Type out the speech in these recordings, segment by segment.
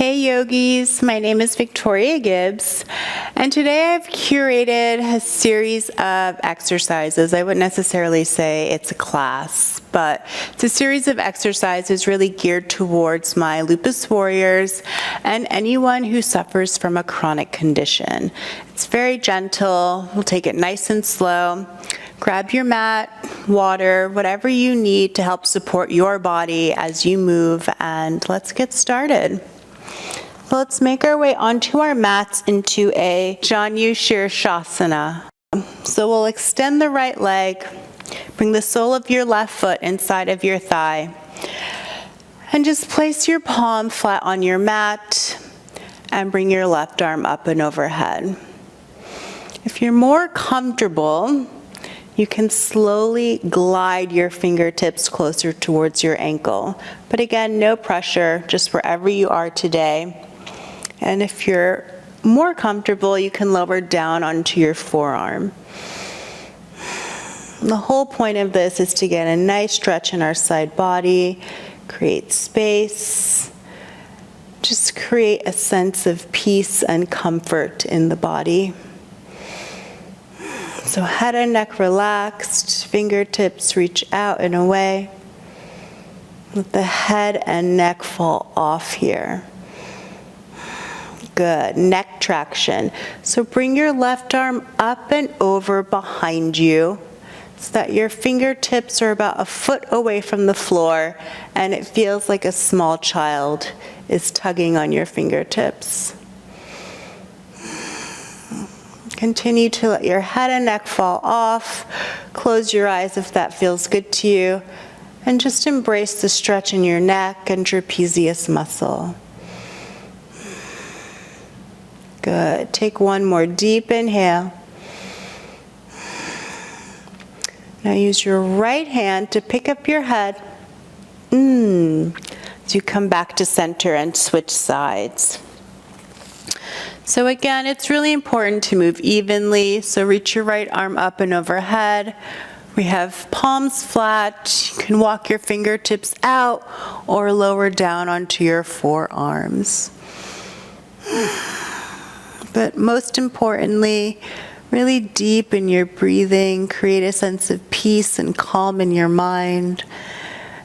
Hey yogis, my name is Victoria Gibbs, and today I've curated a series of exercises. I wouldn't necessarily say it's a class, but it's a series of exercises really geared towards my lupus warriors and anyone who suffers from a chronic condition. It's very gentle. We'll take it nice and slow. Grab your mat, water, whatever you need to help support your body as you move, and let's get started. So let's make our way onto our mats into a Janu Shirshasana. So we'll extend the right leg, bring the sole of your left foot inside of your thigh, and just place your palm flat on your mat and bring your left arm up and overhead. If you're more comfortable, you can slowly glide your fingertips closer towards your ankle. But again, no pressure, just wherever you are today. And if you're more comfortable, you can lower down onto your forearm. The whole point of this is to get a nice stretch in our side body, create space, just create a sense of peace and comfort in the body. So head and neck relaxed, fingertips reach out and away. Let the head and neck fall off here. Good, neck traction. So bring your left arm up and over behind you so that your fingertips are about a foot away from the floor and it feels like a small child is tugging on your fingertips. Continue to let your head and neck fall off. Close your eyes if that feels good to you. And just embrace the stretch in your neck and trapezius muscle. Good. Take one more deep inhale. Now use your right hand to pick up your head. As you come back to center and switch sides. So again, it's really important to move evenly. So reach your right arm up and overhead. We have palms flat. You can walk your fingertips out or lower down onto your forearms. But most importantly, really deepen your breathing. Create a sense of peace and calm in your mind.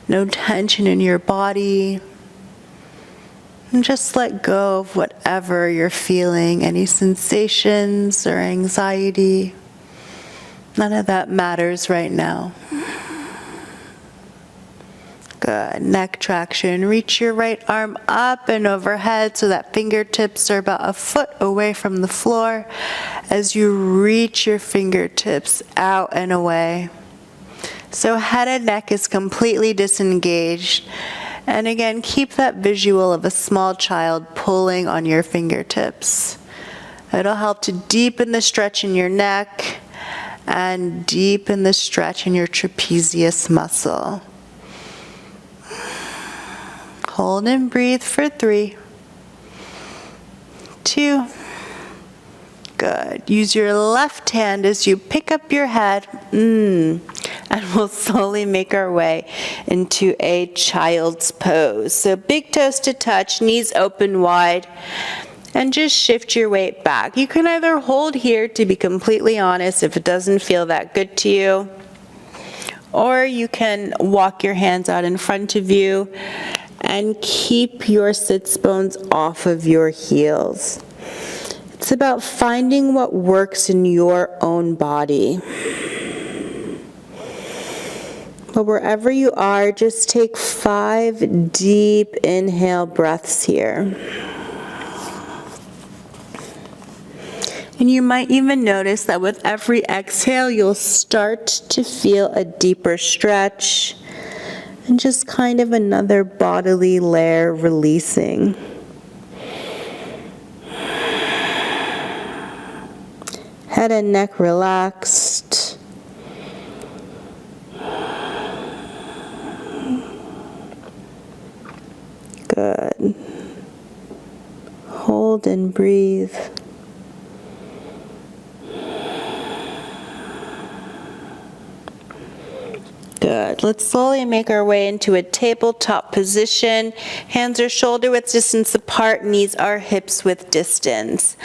No tension in your body. And just let go of whatever you're feeling, any sensations or anxiety. None of that matters right now. Good. Neck traction. Reach your right arm up and overhead so that fingertips are about a foot away from the floor as you reach your fingertips out and away. So head and neck is completely disengaged. And again, keep that visual of a small child pulling on your fingertips. It'll help to deepen the stretch in your neck and deepen the stretch in your trapezius muscle. Hold and breathe for 3, 2. Good. Use your left hand as you pick up your head. And we'll slowly make our way into a child's pose. So big toes to touch, knees open wide, and just shift your weight back. You can either hold here, to be completely honest, if it doesn't feel that good to you, or you can walk your hands out in front of you and keep your sits bones off of your heels. It's about finding what works in your own body. But wherever you are, just take 5 deep inhale breaths here. And you might even notice that with every exhale, you'll start to feel a deeper stretch and just kind of another bodily layer releasing. Head and neck relaxed. Good. Hold and breathe. Good. Good. Let's slowly make our way into a tabletop position. Hands are shoulder width distance apart, knees are hips width distance.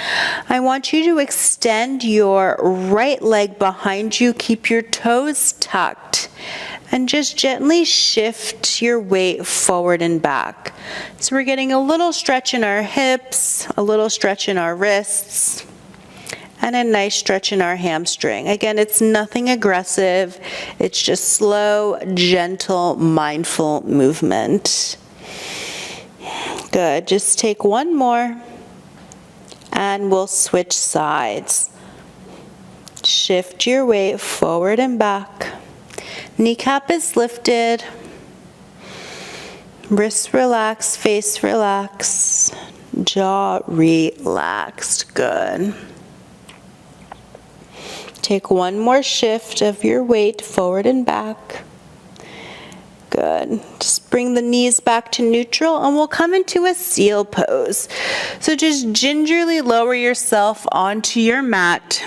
I want you to extend your right leg behind you, keep your toes tucked, and just gently shift your weight forward and back. So we're getting a little stretch in our hips, a little stretch in our wrists, and a nice stretch in our hamstring. Again, it's nothing aggressive. It's just slow, gentle, mindful movement. Good. Just take one more, and we'll switch sides. Shift your weight forward and back. Kneecap is lifted. Wrists relaxed, face relaxed, jaw relaxed. Good. Take one more shift of your weight forward and back. Good. Just bring the knees back to neutral and we'll come into a seal pose. So just gingerly lower yourself onto your mat.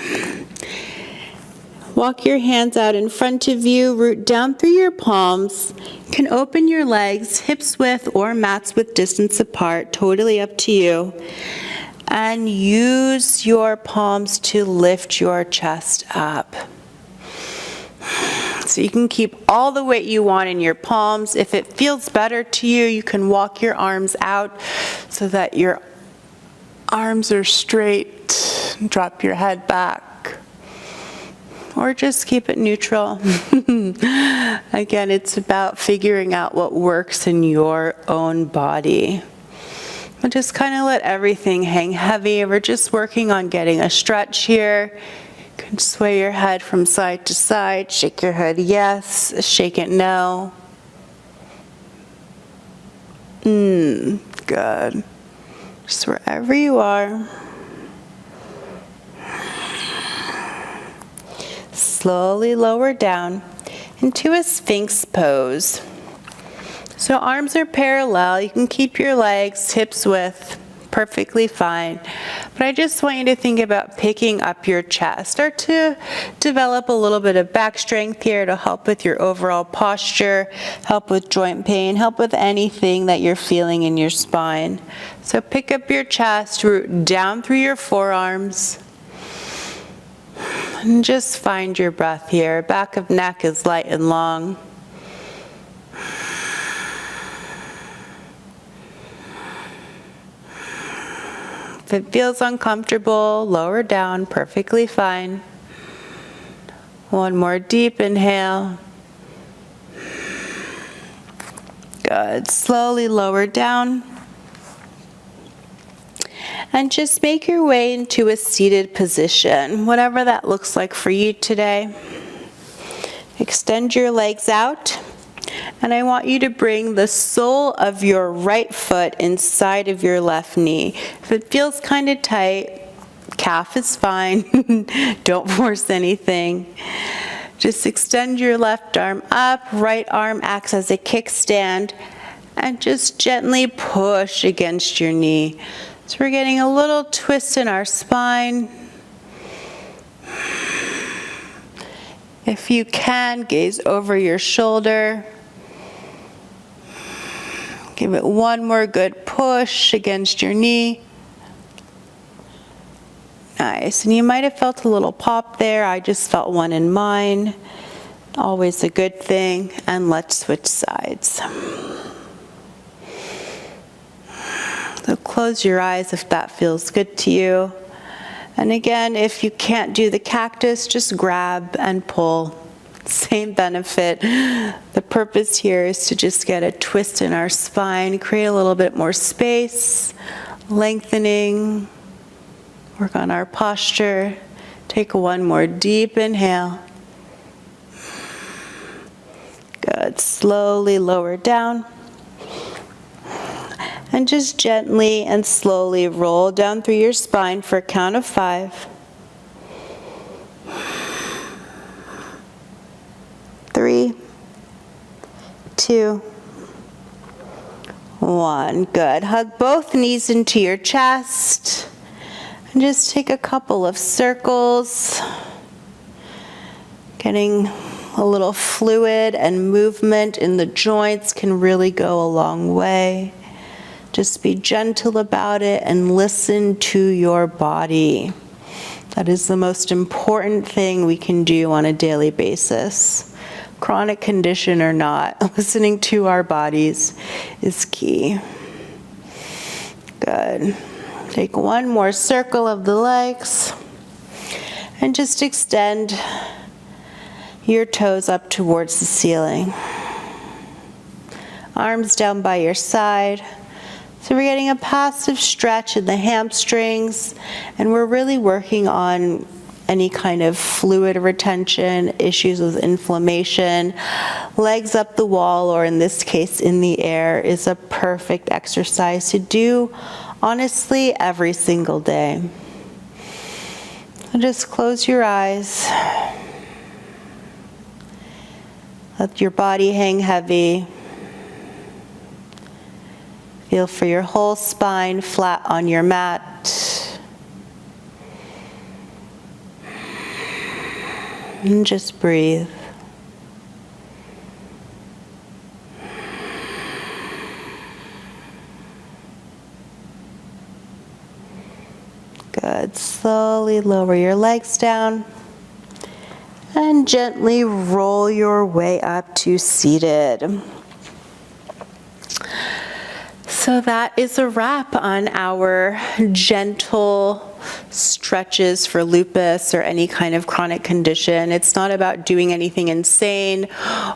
Walk your hands out in front of you, root down through your palms. You can open your legs, hips width or mats width distance apart, totally up to you. And use your palms to lift your chest up. So you can keep all the weight you want in your palms. If it feels better to you, you can walk your arms out so that your arms are straight. Drop your head back. Or just keep it neutral. Again, it's about figuring out what works in your own body. But just kind of let everything hang heavy. We're just working on getting a stretch here. You can sway your head from side to side. Shake your head yes, shake it no. Good. Just wherever you are. Slowly lower down into a Sphinx pose. So arms are parallel. You can keep your legs hips width, perfectly fine. But I just want you to think about picking up your chest. Start to develop a little bit of back strength here to help with your overall posture, help with joint pain, help with anything that you're feeling in your spine. So pick up your chest, root down through your forearms. And just find your breath here. Back of neck is light and long. If it feels uncomfortable, lower down, perfectly fine. One more deep inhale. Good. Slowly lower down. And just make your way into a seated position, whatever that looks like for you today. Extend your legs out. And I want you to bring the sole of your right foot inside of your left knee. If it feels kind of tight, calf is fine. Don't force anything. Just extend your left arm up, right arm acts as a kickstand, and just gently push against your knee. So we're getting a little twist in our spine. If you can, gaze over your shoulder. Give it one more good push against your knee. Nice. And you might have felt a little pop there. I just felt one in mine. Always a good thing. And let's switch sides. So close your eyes if that feels good to you. And again, if you can't do the cactus, just grab and pull. Same benefit. The purpose here is to just get a twist in our spine, create a little bit more space, lengthening, work on our posture. Take one more deep inhale. Good. Slowly lower down. And just gently and slowly roll down through your spine for a count of 5. 3, 2, 1. Good. Hug both knees into your chest. And just take a couple of circles. Getting A little fluid and movement in the joints can really go a long way. Just be gentle about it and listen to your body. That is the most important thing we can do on a daily basis. Chronic condition or not, listening to our bodies is key. Good. Take one more circle of the legs and just extend your toes up towards the ceiling. Arms down by your side. So we're getting a passive stretch in the hamstrings, and we're really working on any kind of fluid retention, issues with inflammation. Legs up the wall, or in this case in the air, is a perfect exercise to do, honestly, every single day. So just close your eyes. Let your body hang heavy. Feel for your whole spine flat on your mat. And just breathe. Good. Slowly lower your legs down and gently roll your way up to seated. So that is a wrap on our gentle stretches for lupus or any kind of chronic condition. It's not about doing anything insane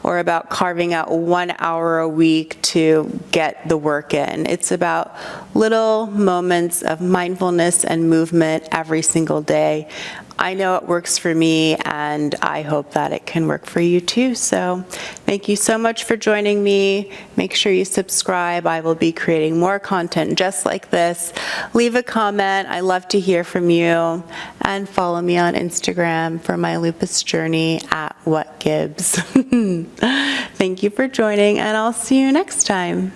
or about carving out 1 hour a week to get the work in. It's about little moments of mindfulness and movement every single day. I know it works for me, and I hope that it can work for you too. So thank you so much for joining me. Make sure you subscribe. I will be creating more content just like this. Leave a comment. I love to hear from you. And follow me on Instagram for my lupus journey at @WhatGibbs. Thank you for joining, and I'll see you next time.